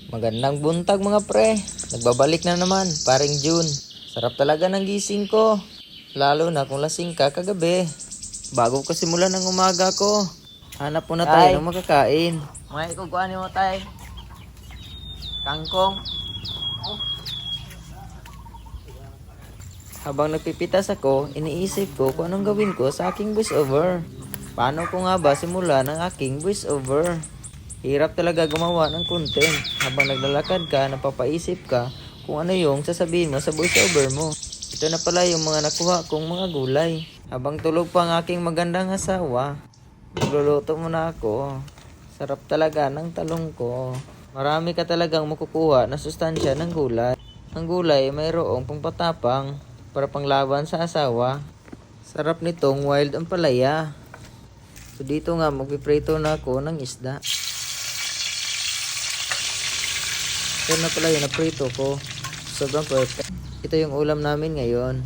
Magandang buntag mga pre. Nagbabalik na naman, paring June. Sarap talaga ng gising ko. Lalo na kung lasing ka kagabi. Bago ko simulan ng umaga ko. Hanap muna tayo ng makakain. May ikukuha mo tayo. Kangkong. Habang nagpipitas ako, iniisip ko kung anong gawin ko sa aking voiceover. Paano ko nga ba simulan ang aking voiceover? Hirap talaga gumawa ng content. Habang naglalakad ka, napapaisip ka kung ano yung sasabihin mo sa voiceover mo. Ito na pala yung mga nakuha kong mga gulay. Habang tulog pa ang aking magandang asawa, magluluto muna ako. Sarap talaga ng talong ko. Marami ka talagang makukuha na sustansya ng gulay. Ang gulay ay mayroong pangpatapang para panglaban sa asawa. Sarap nitong wild ampalaya. So dito nga magpiprito na ako ng isda. Ito na pala yung naprito ko. Sobrang perfect. Ito yung ulam namin ngayon.